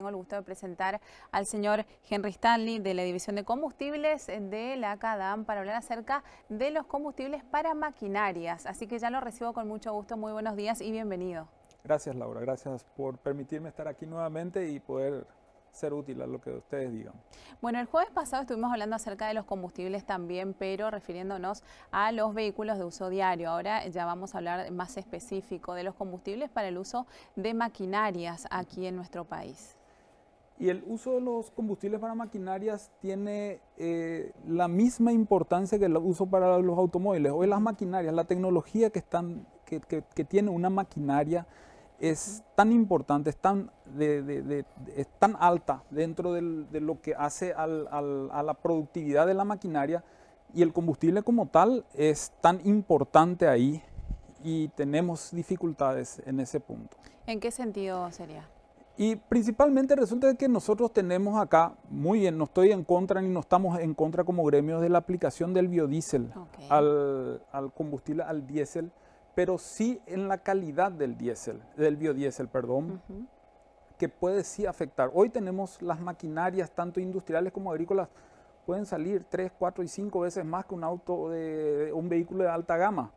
Tengo el gusto de presentar al señor Henry Stanley de la División de Combustibles de la CADAM para hablar acerca de los combustibles para maquinarias. Así que ya lo recibo con mucho gusto. Muy buenos días y bienvenido. Gracias, Laura. Gracias por permitirme estar aquí nuevamente y poder ser útil a lo que ustedes digan. Bueno, el jueves pasado estuvimos hablando acerca de los combustibles también, pero refiriéndonos a los vehículos de uso diario. Ahora ya vamos a hablar más específico de los combustibles para el uso de maquinarias aquí en nuestro país. Y el uso de los combustibles para maquinarias tiene la misma importancia que el uso para los automóviles. Hoy las maquinarias, la tecnología que tiene una maquinaria es tan importante, es tan alta dentro de lo que hace a la productividad de la maquinaria, y el combustible como tal es tan importante ahí y tenemos dificultades en ese punto. ¿En qué sentido sería? Y principalmente resulta que nosotros tenemos acá, muy bien, no estoy en contra ni no estamos en contra como gremios de la aplicación del biodiesel al combustible, al diésel, pero sí en la calidad del biodiesel, perdón, que puede sí afectar. Hoy tenemos las maquinarias, tanto industriales como agrícolas, pueden salir 3, 4 y 5 veces más que un un vehículo de alta gama.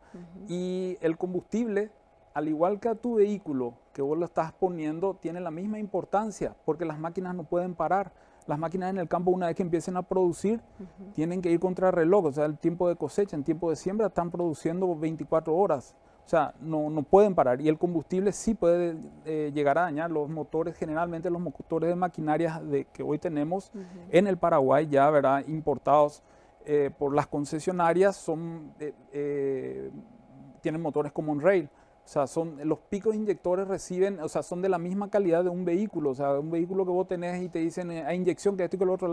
Y el combustible, al igual que a tu vehículo que vos lo estás poniendo, tiene la misma importancia, porque las máquinas no pueden parar. Las máquinas en el campo, una vez que empiecen a producir, tienen que ir contra reloj. O sea, el tiempo de cosecha, en tiempo de siembra, están produciendo 24 horas. O sea, no pueden parar. Y el combustible sí puede llegar a dañar los motores. Generalmente los motores de maquinarias que hoy tenemos en el Paraguay, ya ¿verdad?, importados por las concesionarias, tienen motores como Monrail. O sea, los picos inyectores son de la misma calidad de un vehículo. O sea, un vehículo que vos tenés y te dicen a inyección que esto y que lo otro.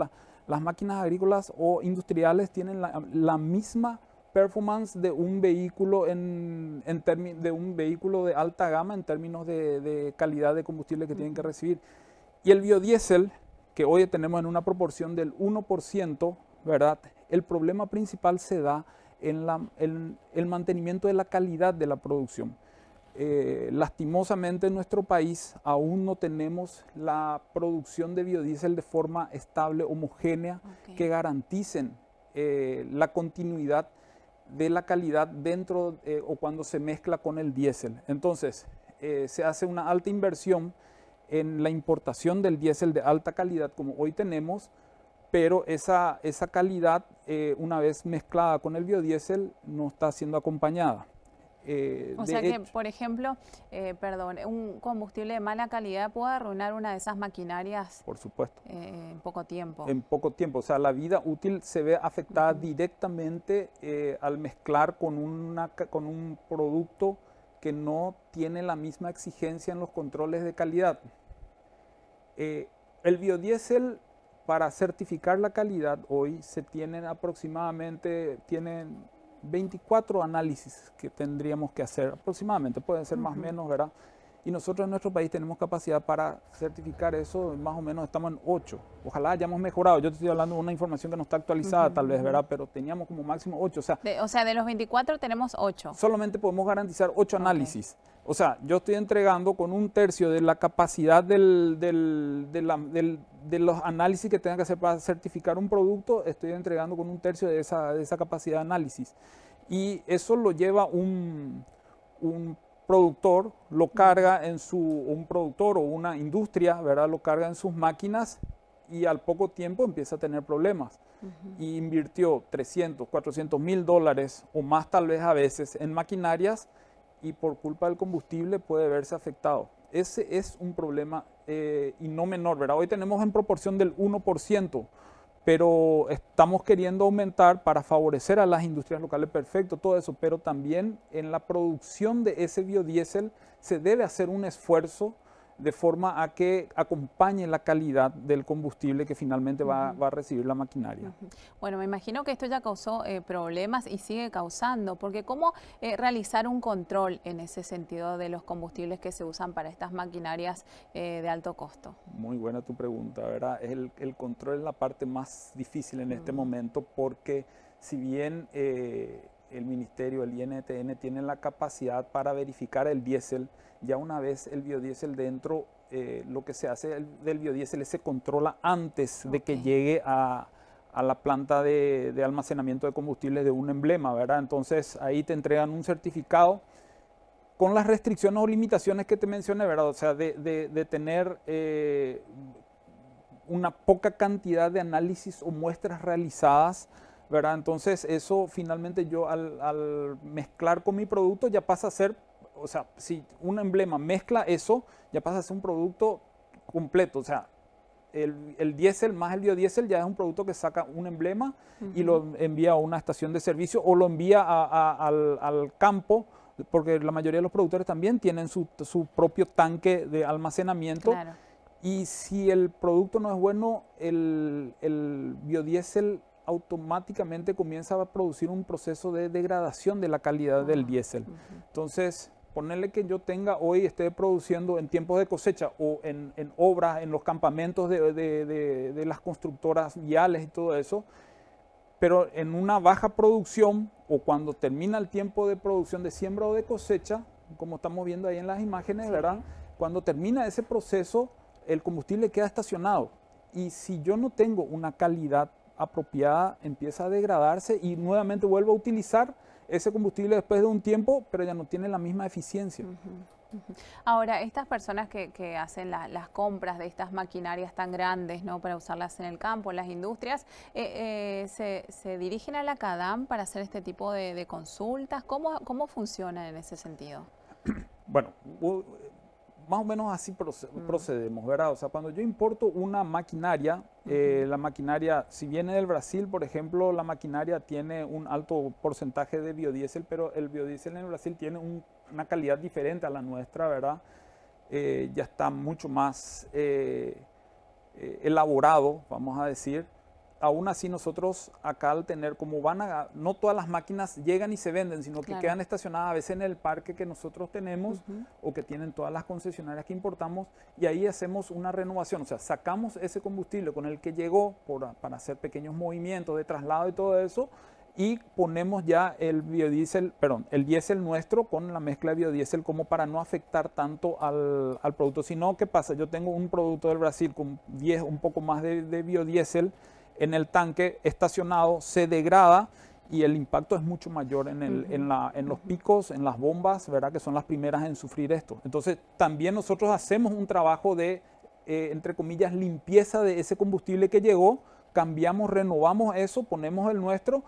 Las máquinas agrícolas o industriales tienen la misma performance de un vehículo de un vehículo de alta gama en términos de calidad de combustible que tienen que recibir. Y el biodiesel, que hoy tenemos en una proporción del 1%, ¿verdad? El problema principal se da en el mantenimiento de la calidad de la producción. Lastimosamente en nuestro país aún no tenemos la producción de biodiesel de forma estable, homogénea, que garanticen la continuidad de la calidad dentro o cuando se mezcla con el diésel. Entonces se hace una alta inversión en la importación del diésel de alta calidad como hoy tenemos, pero esa calidad una vez mezclada con el biodiesel no está siendo acompañada. O sea que, por ejemplo, un combustible de mala calidad puede arruinar una de esas maquinarias. Por supuesto. En poco tiempo. En poco tiempo. O sea, la vida útil se ve afectada directamente al mezclar con un producto que no tiene la misma exigencia en los controles de calidad. El biodiesel, para certificar la calidad, hoy se tienen 24 análisis que tendríamos que hacer aproximadamente, pueden ser más o menos, ¿verdad? Y nosotros en nuestro país tenemos capacidad para certificar eso, más o menos estamos en 8. Ojalá hayamos mejorado. Yo te estoy hablando de una información que no está actualizada tal vez, ¿verdad? Pero teníamos como máximo 8. O sea, de los 24 tenemos 8. Solamente podemos garantizar 8 análisis. O sea, yo estoy entregando con un tercio de la capacidad de los análisis que tengan que hacer para certificar un producto, estoy entregando con un tercio de esa capacidad de análisis. Y eso lo lleva un productor, lo carga un productor o una industria, ¿verdad?, lo carga en sus máquinas y al poco tiempo empieza a tener problemas. Y invirtió 300, 400 mil dólares o más tal vez a veces en maquinarias, y por culpa del combustible puede verse afectado. Ese es un problema y no menor, ¿verdad? Hoy tenemos en proporción del 1%, pero estamos queriendo aumentar para favorecer a las industrias locales, perfecto, todo eso, pero también en la producción de ese biodiesel se debe hacer un esfuerzo de forma a que acompañe la calidad del combustible que finalmente va a recibir la maquinaria. Bueno, me imagino que esto ya causó problemas y sigue causando, porque ¿cómo realizar un control en ese sentido de los combustibles que se usan para estas maquinarias de alto costo? Muy buena tu pregunta, ¿verdad? El control es la parte más difícil en este momento, porque si bien el Ministerio, el INTN, tiene la capacidad para verificar el diésel, ya una vez el biodiesel dentro, lo que se hace del biodiesel se controla antes de que llegue a la planta de almacenamiento de combustibles de un emblema, ¿verdad? Entonces ahí te entregan un certificado con las restricciones o limitaciones que te mencioné, ¿verdad? O sea, de tener una poca cantidad de análisis o muestras realizadas, ¿verdad? Entonces eso finalmente yo al mezclar con mi producto ya pasa a ser, o sea, si un emblema mezcla eso, ya pasa a ser un producto completo, o sea, el diésel más el biodiesel ya es un producto que saca un emblema y lo envía a una estación de servicio o lo envía al campo, porque la mayoría de los productores también tienen su propio tanque de almacenamiento. Claro. Y si el producto no es bueno, el biodiesel automáticamente comienza a producir un proceso de degradación de la calidad del diésel. Entonces, ponerle que yo esté produciendo en tiempos de cosecha o en obras, en los campamentos de las constructoras viales y todo eso, pero en una baja producción o cuando termina el tiempo de producción de siembra o de cosecha, como estamos viendo ahí en las imágenes, ¿verdad? Cuando termina ese proceso, el combustible queda estacionado. Y si yo no tengo una calidad apropiada, empieza a degradarse y nuevamente vuelvo a utilizar ese combustible después de un tiempo, pero ya no tiene la misma eficiencia. Ahora, estas personas que hacen las compras de estas maquinarias tan grandes, ¿no?, para usarlas en el campo, en las industrias, ¿se dirigen a la CADAM para hacer este tipo de consultas? ¿Cómo funciona en ese sentido? Bueno, más o menos así procedemos, ¿verdad? O sea, cuando yo importo una maquinaria, la maquinaria, si viene del Brasil, por ejemplo, la maquinaria tiene un alto porcentaje de biodiesel, pero el biodiesel en el Brasil tiene una calidad diferente a la nuestra, ¿verdad? Ya está mucho más elaborado, vamos a decir. Aún así nosotros acá al tener, como no todas las máquinas llegan y se venden, sino que quedan estacionadas a veces en el parque que nosotros tenemos o que tienen todas las concesionarias que importamos y ahí hacemos una renovación, o sea, sacamos ese combustible con el que llegó para hacer pequeños movimientos de traslado y todo eso y ponemos ya el diésel nuestro con la mezcla de biodiesel como para no afectar tanto al producto. Si no, ¿qué pasa? Yo tengo un producto del Brasil con un poco más de biodiesel en el tanque estacionado, se degrada y el impacto es mucho mayor en los picos, en las bombas, ¿verdad? Que son las primeras en sufrir esto. Entonces, también nosotros hacemos un trabajo de, entre comillas, limpieza de ese combustible que llegó, cambiamos, renovamos eso, ponemos el nuestro,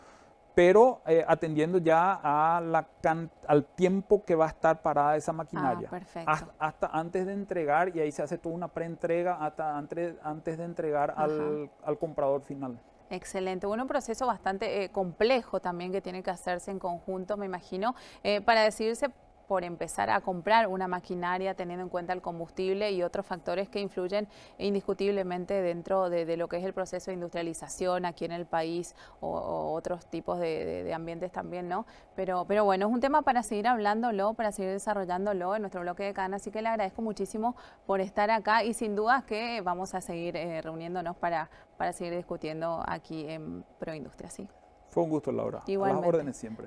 pero atendiendo ya al tiempo que va a estar parada esa maquinaria. Perfecto. Hasta antes de entregar, y ahí se hace toda una preentrega hasta antes de entregar al comprador final. Excelente. Bueno, un proceso bastante complejo también que tiene que hacerse en conjunto, me imagino, para decidirse por empezar a comprar una maquinaria teniendo en cuenta el combustible y otros factores que influyen indiscutiblemente dentro de lo que es el proceso de industrialización aquí en el país o otros tipos de ambientes también, ¿no? Pero bueno, es un tema para seguir hablándolo, para seguir desarrollándolo en nuestro bloque de Cadena, así que le agradezco muchísimo por estar acá y sin dudas que vamos a seguir reuniéndonos para seguir discutiendo aquí en Proindustria, ¿sí? Fue un gusto, Laura. Igualmente. A las órdenes siempre.